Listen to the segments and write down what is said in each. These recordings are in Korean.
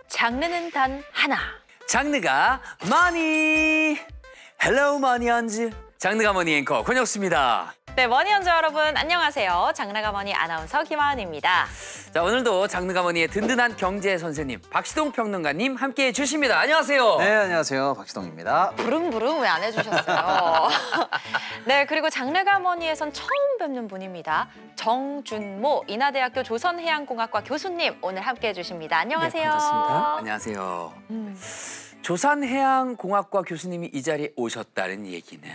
장르는 단 하나. 장르가 머니. 헬로 머니언즈. 장르가 머니 앵커 권혁수입니다. 네, 머니언즈 여러분 안녕하세요. 장르가 머니 아나운서 김하은입니다. 자, 오늘도 장르가 머니의 든든한 경제 선생님 박시동 평론가님 함께해 주십니다. 안녕하세요. 네, 안녕하세요. 박시동입니다. 부릉부릉 왜 안 해주셨어요? 네, 그리고 장르가 머니에선 처음 뵙는 분입니다. 정준모 인하대학교 조선해양공학과 교수님 오늘 함께해 주십니다. 안녕하세요. 네, 반갑습니다. 안녕하세요. 조선해양공학과 교수님이 이 자리에 오셨다는 얘기는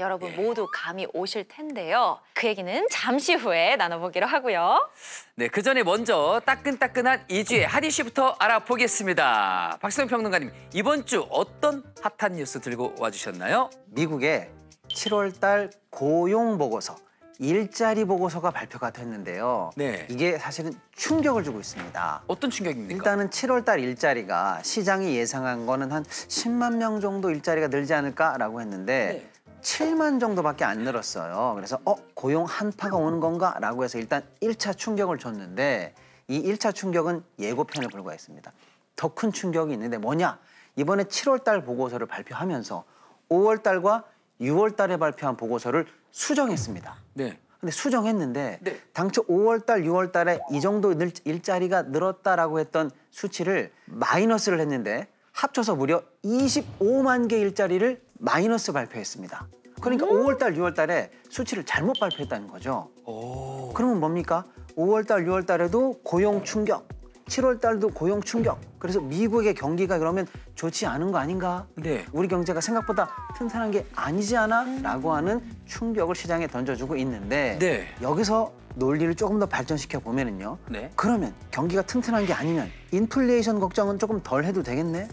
여러분 모두 감이 오실 텐데요. 그 얘기는 잠시 후에 나눠보기로 하고요. 네, 그 전에 먼저 따끈따끈한 이주의 핫 이슈부터 알아보겠습니다. 박시동 평론가님, 이번 주 어떤 핫한 뉴스 들고 와주셨나요? 미국의 7월 달 고용 보고서, 일자리 보고서가 발표가 됐는데요. 네. 이게 사실은 충격을 주고 있습니다. 어떤 충격입니까? 일단은 7월 달 일자리가 시장이 예상한 거는 한 10만 명 정도 일자리가 늘지 않을까라고 했는데 네. 7만 정도밖에 안 늘었어요. 그래서 고용 한파가 오는 건가? 라고 해서 일단 1차 충격을 줬는데 이 1차 충격은 예고편에 불과했습니다. 더 큰 충격이 있는데 뭐냐? 이번에 7월 달 보고서를 발표하면서 5월 달과 6월 달에 발표한 보고서를 수정했습니다. 네. 근데 수정했는데 네. 당초 5월 달, 6월 달에 이 정도 일자리가 늘었다라고 했던 수치를 마이너스를 했는데 합쳐서 무려 25만 개 일자리를 마이너스 발표했습니다. 그러니까 5월 달, 6월 달에 수치를 잘못 발표했다는 거죠. 오. 그러면 뭡니까? 5월 달, 6월 달에도 고용 충격, 7월 달도 고용 충격. 그래서 미국의 경기가 그러면 좋지 않은 거 아닌가? 네. 우리 경제가 생각보다 튼튼한 게 아니지 않아? 라고 하는 충격을 시장에 던져주고 있는데 네. 여기서 논리를 조금 더 발전시켜 보면은요. 네. 그러면 경기가 튼튼한 게 아니면 인플레이션 걱정은 조금 덜 해도 되겠네?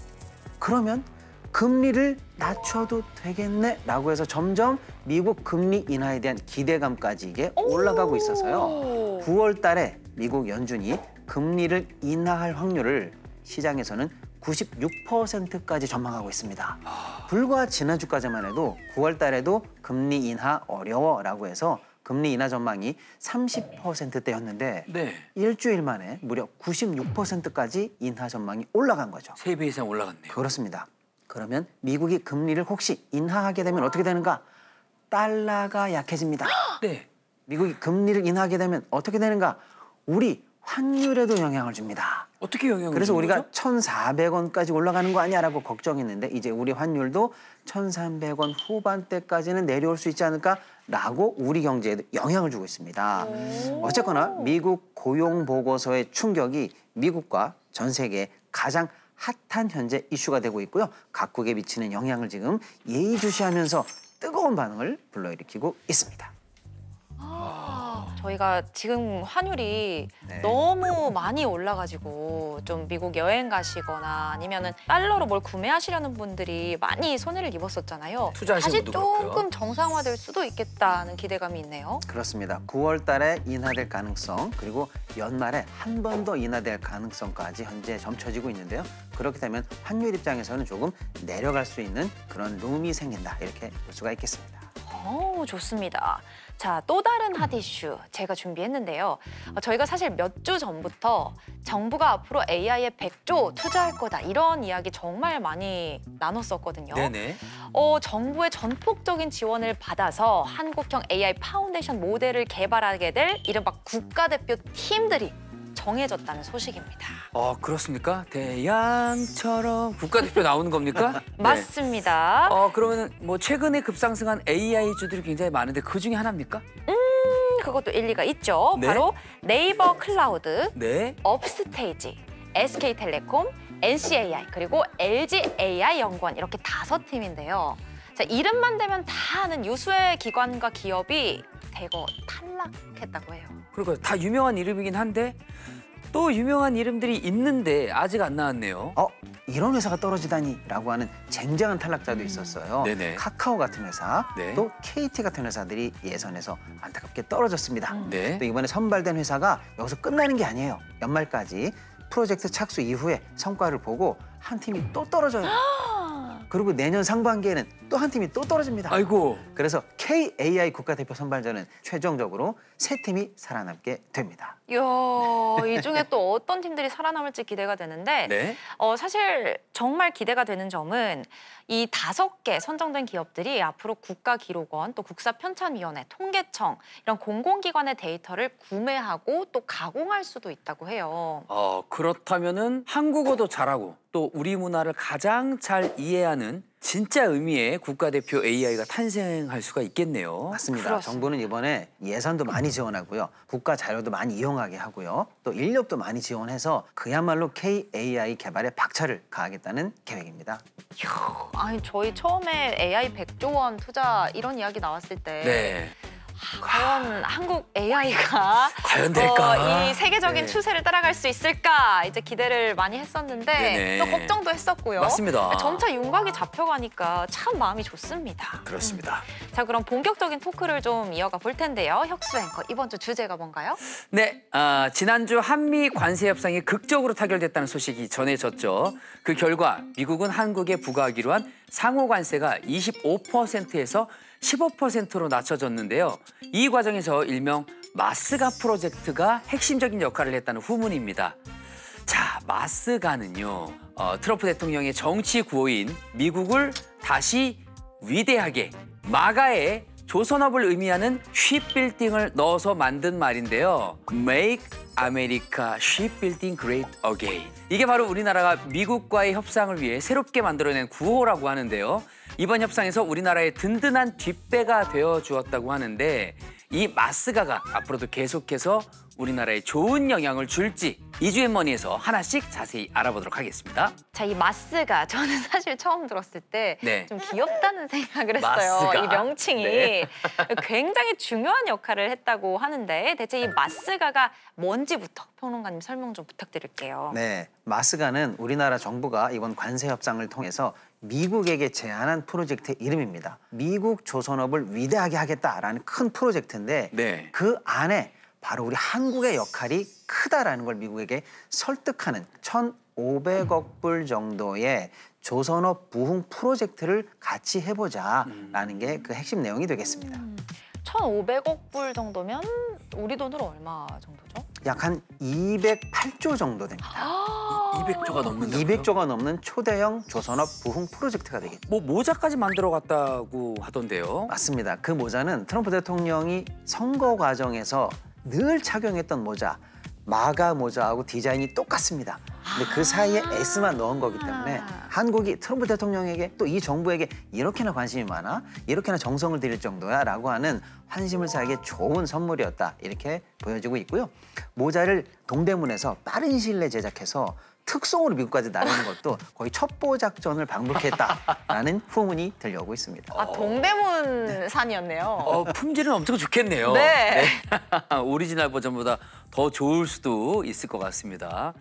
그러면 금리를 낮춰도 되겠네? 라고 해서 점점 미국 금리 인하에 대한 기대감까지 이게 올라가고 있어서요. 9월 달에 미국 연준이 금리를 인하할 확률을 시장에서는 96%까지 전망하고 있습니다. 불과 지난주까지만 해도 9월 달에도 금리 인하 어려워라고 해서 금리 인하 전망이 30%대였는데 네. 일주일 만에 무려 96%까지 인하 전망이 올라간 거죠. 3배 이상 올라갔네요. 그렇습니다. 그러면 미국이 금리를 혹시 인하하게 되면 어떻게 되는가? 달러가 약해집니다. 네. 미국이 금리를 인하하게 되면 어떻게 되는가? 우리 환율에도 영향을 줍니다. 어떻게 영향을 그래서 주는 우리가 거죠? 1,400원까지 올라가는 거 아니야라고 걱정했는데 이제 우리 환율도 1,300원 후반대까지는 내려올 수 있지 않을까라고 우리 경제에도 영향을 주고 있습니다. 어쨌거나 미국 고용 보고서의 충격이 미국과 전 세계의 가장 핫한 현재 이슈가 되고 있고요. 각국에 미치는 영향을 지금 예의주시하면서 뜨거운 반응을 불러일으키고 있습니다. 저희가 지금 환율이 네. 너무 많이 올라가지고 좀 미국 여행 가시거나 아니면은 달러로 뭘 구매하시려는 분들이 많이 손해를 입었었잖아요. 투자하시는 다시 분도 그렇고요. 조금 정상화될 수도 있겠다는 기대감이 있네요. 그렇습니다. 9월 달에 인하될 가능성 그리고 연말에 한 번 더 인하될 가능성까지 현재 점쳐지고 있는데요. 그렇게 되면 환율 입장에서는 조금 내려갈 수 있는 그런 룸이 생긴다 이렇게 볼 수가 있겠습니다. 좋습니다. 자, 또 다른 핫 이슈 제가 준비했는데요. 저희가 사실 몇 주 전부터 정부가 앞으로 AI에 100조 투자할 거다 이런 이야기 정말 많이 나눴었거든요. 네네. 정부의 전폭적인 지원을 받아서 한국형 AI 파운데이션 모델을 개발하게 될 이른바 국가대표 팀들이 정해졌다는 소식입니다. 그렇습니까? 대양처럼 국가대표 나오는 겁니까? 네. 맞습니다. 그러면 뭐 최근에 급상승한 AI주들이 굉장히 많은데 그 중에 하나입니까? 그것도 일리가 있죠. 네. 바로 네이버 클라우드, 네. 업스테이지, SK텔레콤, NCAI 그리고 LGAI 연구원 이렇게 5팀인데요. 자, 이름만 대면 다 아는 유수의 기관과 기업이 대거 탈락했다고 해요. 그러니까 다 유명한 이름이긴 한데 또 유명한 이름들이 있는데 아직 안 나왔네요. 이런 회사가 떨어지다니 라고 하는 쟁쟁한 탈락자도 있었어요. 네네. 카카오 같은 회사, 네. 또 KT 같은 회사들이 예선에서 안타깝게 떨어졌습니다. 네. 또 이번에 선발된 회사가 여기서 끝나는 게 아니에요. 연말까지 프로젝트 착수 이후에 성과를 보고 한 팀이 또 떨어져요. 그리고 내년 상반기에는 또 한 팀이 또 떨어집니다. 아이고. 그래서 KAI 국가대표 선발전은 최종적으로 세 팀이 살아남게 됩니다. 이야, 이 중에 또 어떤 팀들이 살아남을지 기대가 되는데 네. 사실 정말 기대가 되는 점은 이 5개 선정된 기업들이 앞으로 국가기록원, 또 국사편찬위원회, 통계청 이런 공공기관의 데이터를 구매하고 또 가공할 수도 있다고 해요. 그렇다면은 한국어도 잘하고 또 우리 문화를 가장 잘 이해하는 진짜 의미의 국가대표 AI가 탄생할 수가 있겠네요. 맞습니다. 그렇습니다. 정부는 이번에 예산도 많이 지원하고요. 국가 자료도 많이 이용하게 하고요. 또 인력도 많이 지원해서 그야말로 KAI 개발에 박차를 가하겠다는 계획입니다. 이야, 아니 저희 처음에 AI 100조 원 투자 이런 이야기 나왔을 때 네. 과연 한국 AI가 과연 될까? 이 세계적인 네. 추세를 따라갈 수 있을까 이제 기대를 많이 했었는데 네네. 또 걱정도 했었고요. 맞습니다. 점차 윤곽이 잡혀가니까 참 마음이 좋습니다. 그렇습니다. 자, 그럼 본격적인 토크를 좀 이어가 볼 텐데요. 혁수 앵커, 이번 주 주제가 뭔가요? 네, 지난주 한미 관세 협상이 극적으로 타결됐다는 소식이 전해졌죠. 그 결과 미국은 한국에 부과하기로 한 상호 관세가 25%에서 15%로 낮춰졌는데요. 이 과정에서 일명 마스가 프로젝트가 핵심적인 역할을 했다는 후문입니다. 자, 마스가는요, 트럼프 대통령의 정치 구호인 미국을 다시 위대하게, 마가에 조선업을 의미하는 shipbuilding을 넣어서 만든 말인데요. Make America Shipbuilding Great Again. 이게 바로 우리나라가 미국과의 협상을 위해 새롭게 만들어낸 구호라고 하는데요. 이번 협상에서 우리나라의 든든한 뒷배가 되어 주었다고 하는데 이 마스가가 앞으로도 계속해서 우리나라에 좋은 영향을 줄지 이주앤머니에서 하나씩 자세히 알아보도록 하겠습니다. 자, 이 마스가 저는 사실 처음 들었을 때 좀 네. 귀엽다는 생각을 했어요. 마스가. 이 명칭이 네. 굉장히 중요한 역할을 했다고 하는데 대체 이 마스가가 뭔지부터 평론가님 설명 좀 부탁드릴게요. 네, 마스가는 우리나라 정부가 이번 관세 협상을 통해서 미국에게 제안한 프로젝트의 이름입니다. 미국 조선업을 위대하게 하겠다라는 큰 프로젝트인데 네. 그 안에 바로 우리 한국의 역할이 크다라는 걸 미국에게 설득하는 1,500억 불 정도의 조선업 부흥 프로젝트를 같이 해보자라는 게 그 핵심 내용이 되겠습니다. 1,500억 불 정도면 우리 돈으로 얼마 정도죠? 약 한 208조 정도 됩니다. 200조가 넘는다고요? 200조가 넘는 초대형 조선업 부흥 프로젝트가 되겠죠. 뭐 모자까지 만들어 갔다고 하던데요. 맞습니다. 그 모자는 트럼프 대통령이 선거 과정에서 늘 착용했던 모자, 마가 모자하고 디자인이 똑같습니다. 근데 그 사이에 S만 넣은 거기 때문에 한국이 트럼프 대통령에게 또 이 정부에게 이렇게나 관심이 많아? 이렇게나 정성을 들일 정도야? 라고 하는 환심을 사에게 좋은 선물이었다. 이렇게 보여지고 있고요. 모자를 동대문에서 빠른 시일 내에 제작해서 특송으로 미국까지 나르는 것도 거의 첩보 작전을 방불케했다라는 후문이 들려오고 있습니다. 아, 동대문 산이었네요. 품질은 엄청 좋겠네요. 네. 오리지널 버전보다 더 좋을 수도 있을 것 같습니다.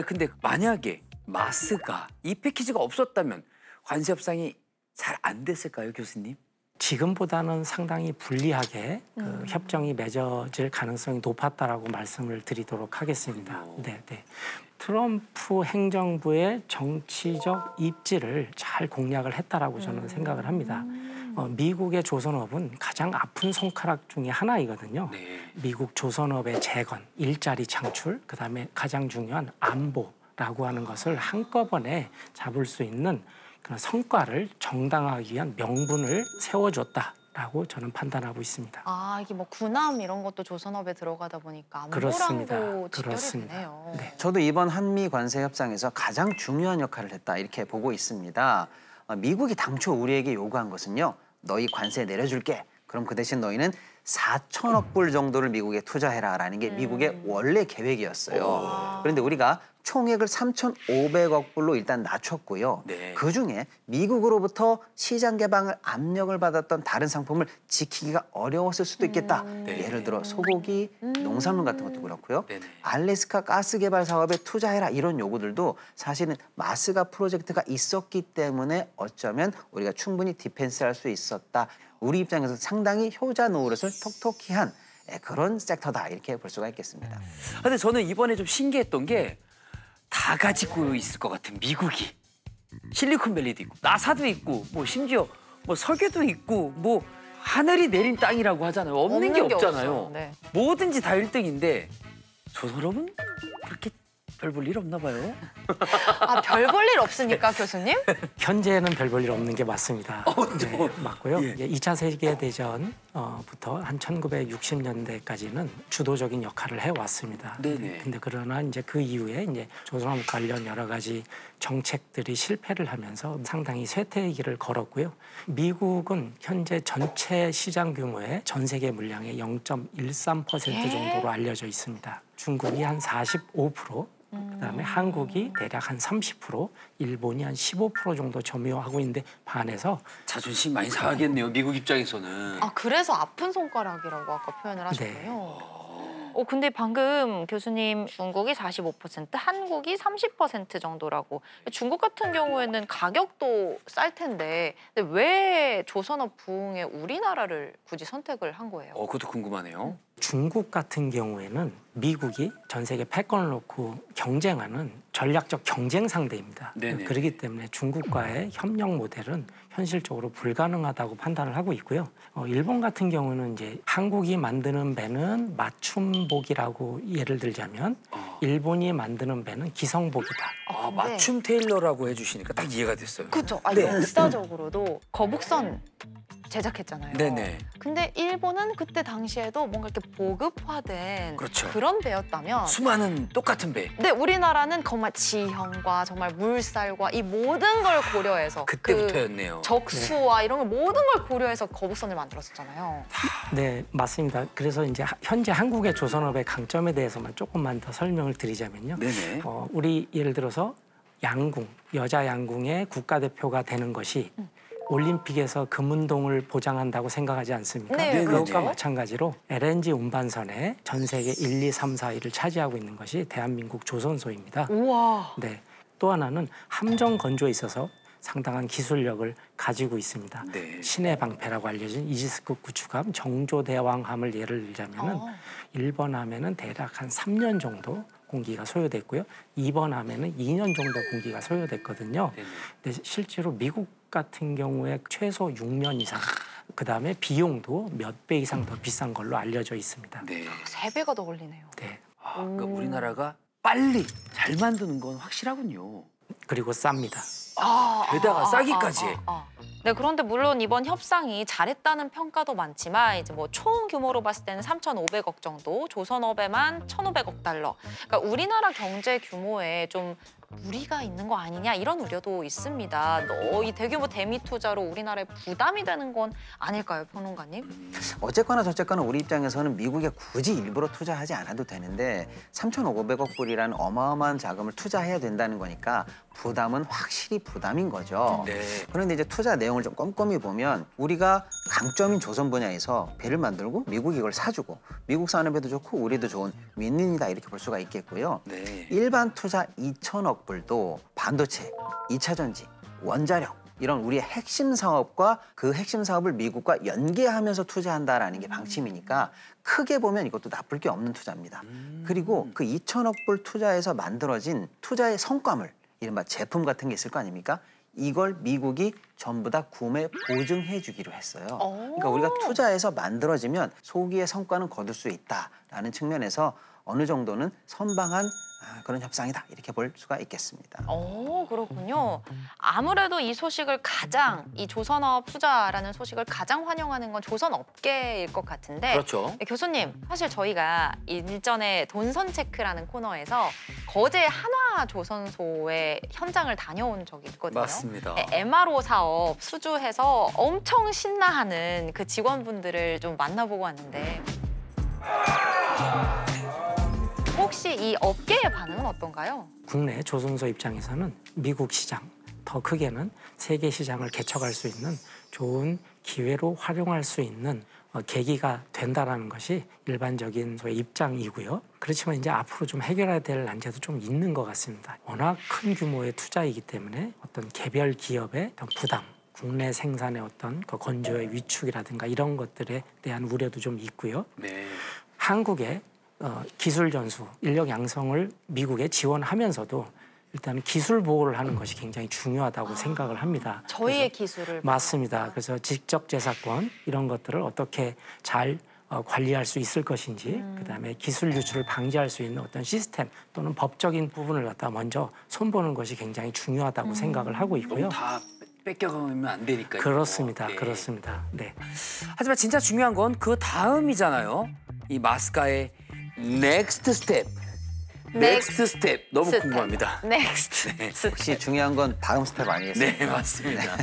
근데 만약에 마스가 이 패키지가 없었다면 관세 협상이 잘 안 됐을까요, 교수님? 지금보다는 상당히 불리하게 그 협정이 맺어질 가능성이 높았다라고 말씀을 드리도록 하겠습니다. 네. 트럼프 행정부의 정치적 입지를 잘 공략을 했다라고 저는 생각을 합니다. 미국의 조선업은 가장 아픈 손가락 중에 하나이거든요. 네. 미국 조선업의 재건, 일자리 창출, 그다음에 가장 중요한 안보라고 하는 것을 한꺼번에 잡을 수 있는 그런 성과를 정당화하기 위한 명분을 세워줬다라고 저는 판단하고 있습니다. 아, 이게 뭐 군함 이런 것도 조선업에 들어가다 보니까 그렇습니다. 안보랑도 직결이 그렇습니다. 되네요. 네. 저도 이번 한미 관세 협상에서 가장 중요한 역할을 했다 이렇게 보고 있습니다. 미국이 당초 우리에게 요구한 것은요. 너희 관세 내려줄게. 그럼 그 대신 너희는 4천억 불 정도를 미국에 투자해라라는 게 미국의 원래 계획이었어요. 그런데 우리가 총액을 3,500억 불로 일단 낮췄고요. 네. 그중에 미국으로부터 시장 개방을 압력을 받았던 다른 상품을 지키기가 어려웠을 수도 있겠다. 네. 예를 들어 소고기, 농산물 같은 것도 그렇고요. 네네. 알래스카 가스 개발 사업에 투자해라 이런 요구들도 사실은 마스가 프로젝트가 있었기 때문에 어쩌면 우리가 충분히 디펜스할 수 있었다. 우리 입장에서 상당히 효자 노릇을 톡톡히 한 그런 섹터다 이렇게 볼 수가 있겠습니다. 근데 저는 이번에 좀 신기했던 게 다 가지고 있을 것 같은 미국이 실리콘밸리도 있고 나사도 있고 뭐 심지어 뭐 설계도 있고 뭐 하늘이 내린 땅이라고 하잖아요. 없는 게 없잖아요. 없어요. 네. 뭐든지 다 1등인데 조선업은 그렇게 별 볼 일 없나 봐요. 아, 별 볼 일 없으니까 교수님? 현재는 별 볼 일 없는 게 맞습니다. 네, 맞고요. 예. 2차 세계대전부터 한 1960년대까지는 주도적인 역할을 해왔습니다. 네네. 근데 그러나 이제 그 이후에 이제 조선업 관련 여러 가지 정책들이 실패를 하면서 상당히 쇠퇴의 길을 걸었고요. 미국은 현재 전체 시장 규모의 전 세계 물량의 0.13% 정도로 알려져 있습니다. 중국이 한 45%, 그다음에 한국이 대략 한 30%, 일본이 한 15% 정도 점유하고 있는데 반해서 자존심 많이 상하겠네요. 미국 입장에서는. 아, 그래서 아픈 손가락이라고 아까 표현을 하셨군요. 근데 방금 교수님 중국이 45%, 한국이 30% 정도라고. 중국 같은 경우에는 가격도 쌀 텐데 근데 왜 조선업 부흥에 우리나라를 굳이 선택을 한 거예요? 그것도 궁금하네요. 중국 같은 경우에는 미국이 전 세계 패권을 놓고 경쟁하는 전략적 경쟁 상대입니다. 네네. 그렇기 때문에 중국과의 협력 모델은 현실적으로 불가능하다고 판단을 하고 있고요. 일본 같은 경우는 이제 한국이 만드는 배는 맞춤복이라고 예를 들자면 일본이 만드는 배는 기성복이다. 아, 근데- 맞춤 테일러라고 해주시니까 딱 이해가 됐어요. 그렇죠. 아, 네. 역사적으로도 거북선 제작했잖아요. 네네. 근데 일본은 그때 당시에도 뭔가 이렇게 보급화된 그렇죠. 런 배였다면 수많은 똑같은 배. 근데 우리나라는 정말 지형과 정말 물살과 이 모든 걸 고려해서 그때부터였네요. 그 적수와 이런 걸 모든 걸 고려해서 거북선을 만들었었잖아요. 네, 맞습니다. 그래서 이제 현재 한국의 조선업의 강점에 대해서만 조금만 더 설명을 드리자면요. 네네. 우리 예를 들어서 양궁, 여자 양궁의 국가대표가 되는 것이 올림픽에서 금운동을 보장한다고 생각하지 않습니까? 네, 그것과 그렇죠. 마찬가지로 LNG 운반선에 전 세계 1, 2, 3, 4위를 차지하고 있는 것이 대한민국 조선소입니다. 우와. 네, 또 하나는 함정 건조에 있어서 상당한 기술력을 가지고 있습니다. 네. 신의 방패라고 알려진 이지스급 구축함 정조대왕함을 예를 들자면은 1번 함에는 대략 한 3년 정도 공기가 소요됐고요. 2번 함에는 2년 정도 공기가 소요됐거든요. 네네. 근데 실제로 미국 같은 경우에 최소 6년 이상, 그다음에 비용도 몇 배 이상 더 비싼 걸로 알려져 있습니다. 네. 3배가 더 걸리네요. 네. 그러니까 우리나라가 빨리 잘 만드는 건 확실하군요. 그리고 쌉니다. 게다가 싸기까지. 네, 그런데 물론 이번 협상이 잘했다는 평가도 많지만 이제 뭐 총 규모로 봤을 때는 3,500억 정도, 조선업에만 1,500억 달러. 그러니까 우리나라 경제 규모에 좀 무리가 있는 거 아니냐 이런 우려도 있습니다. 이 대규모 대미 투자로 우리나라에 부담이 되는 건 아닐까요, 평론가님? 어쨌거나 저쨌거나 우리 입장에서는 미국에 굳이 일부러 투자하지 않아도 되는데 3,500억 불이라는 어마어마한 자금을 투자해야 된다는 거니까 부담은 확실히 부담인 거죠. 네. 그런데 이제 투자 내용을 좀 꼼꼼히 보면 우리가 강점인 조선 분야에서 배를 만들고 미국이 이걸 사주고 미국 산업에도 좋고 우리도 좋은 윈윈이다 이렇게 볼 수가 있겠고요. 네. 일반 투자 2천억 불도 반도체, 2차 전지, 원자력 이런 우리의 핵심 사업과 그 핵심 사업을 미국과 연계하면서 투자한다라는 게 방침이니까 크게 보면 이것도 나쁠 게 없는 투자입니다. 그리고 그 2천억 불 투자에서 만들어진 투자의 성과물, 이른바 제품 같은 게 있을 거 아닙니까? 이걸 미국이 전부 다 구매 보증해 주기로 했어요. 그러니까 우리가 투자해서 만들어지면 소기의 성과는 거둘 수 있다라는 측면에서 어느 정도는 선방한 그런 협상이다 이렇게 볼 수가 있겠습니다. 그렇군요. 아무래도 이 소식을 이 조선업 투자라는 소식을 가장 환영하는 건 조선업계일 것 같은데 그렇죠. 교수님, 사실 저희가 일전에 돈선 체크라는 코너에서 거제 한화조선소의 현장을 다녀온 적이 있거든요. 맞습니다. MRO 사업 수주해서 엄청 신나하는 그 직원분들을 좀 만나보고 왔는데 혹시 이 업계의 반응은 어떤가요? 국내 조선소 입장에서는 미국 시장, 더 크게는 세계 시장을 개척할 수 있는 좋은 기회로 활용할 수 있는 계기가 된다라는 것이 일반적인 소의 입장이고요. 그렇지만 이제 앞으로 좀 해결해야 될 난제도 좀 있는 것 같습니다. 워낙 큰 규모의 투자이기 때문에 어떤 개별 기업의 어떤 부담, 국내 생산의 어떤 그 건조의 위축이라든가 이런 것들에 대한 우려도 좀 있고요. 네. 한국의 기술 전수, 인력 양성을 미국에 지원하면서도 일단 기술 보호를 하는 것이 굉장히 중요하다고 생각을 합니다. 저희의 기술을 맞습니다. 그래서 지적 재산권 이런 것들을 어떻게 잘 관리할 수 있을 것인지, 그다음에 기술 유출을 방지할 수 있는 어떤 시스템 또는 법적인 부분을 갖다 먼저 손보는 것이 굉장히 중요하다고 생각을 하고 있고요. 다 뺏겨가면 안 되니까요. 그렇습니다. 네. 그렇습니다. 네. 하지만 진짜 중요한 건 그 다음이잖아요. 이 마스카의 넥스트 스텝. 넥스트 스텝 너무 스텝. 궁금합니다. 넥스트. 역시 중요한 건 다음 스텝 아니겠습니까? 네, 맞습니다.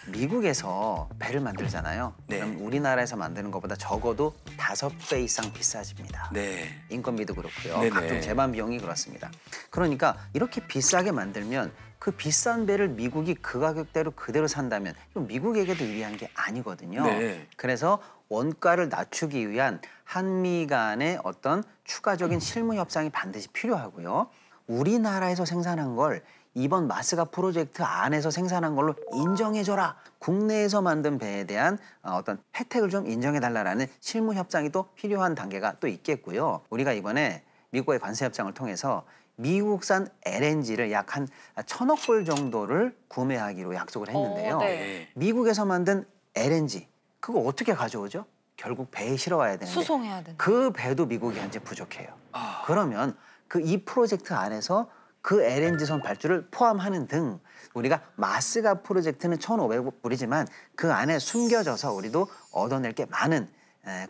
미국에서 배를 만들잖아요. 네. 그럼 우리나라에서 만드는 것보다 적어도 5배 이상 비싸집니다. 네. 인건비도 그렇고요. 네네. 각종 제반 비용이 그렇습니다. 그러니까 이렇게 비싸게 만들면 그 비싼 배를 미국이 그 가격대로 그대로 산다면 이건 미국에게도 유리한 게 아니거든요. 네. 그래서 원가를 낮추기 위한 한미 간의 어떤 추가적인 실무 협상이 반드시 필요하고요. 우리나라에서 생산한 걸 이번 마스가 프로젝트 안에서 생산한 걸로 인정해줘라. 국내에서 만든 배에 대한 어떤 혜택을 좀 인정해달라는 실무 협상이 또 필요한 단계가 또 있겠고요. 우리가 이번에 미국과의 관세 협상을 통해서 미국산 LNG를 약 한 1,000억 불 정도를 구매하기로 약속을 했는데요. 네. 미국에서 만든 LNG 그거 어떻게 가져오죠? 결국 배에 실어와야 되는데 수송해야 된다. 그 배도 미국이 현재 부족해요. 아. 그러면 그 이 프로젝트 안에서 그 LNG선 발주를 포함하는 등 우리가 마스가 프로젝트는 1,500불이지만 그 안에 숨겨져서 우리도 얻어낼 게 많은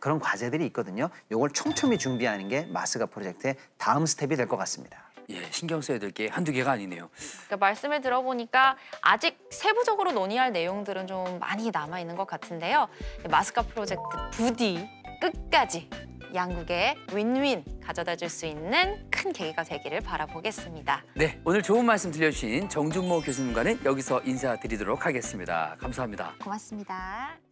그런 과제들이 있거든요. 이걸 촘촘히 준비하는 게 마스가 프로젝트의 다음 스텝이 될 것 같습니다. 예, 신경 써야 될 게 한두 개가 아니네요. 그러니까 말씀을 들어보니까 아직 세부적으로 논의할 내용들은 좀 많이 남아 있는 것 같은데요. 마스카 프로젝트 부디 끝까지 양국의 윈윈 가져다 줄 수 있는 큰 계기가 되기를 바라보겠습니다. 네, 오늘 좋은 말씀 들려주신 정준모 교수님과는 여기서 인사드리도록 하겠습니다. 감사합니다. 고맙습니다.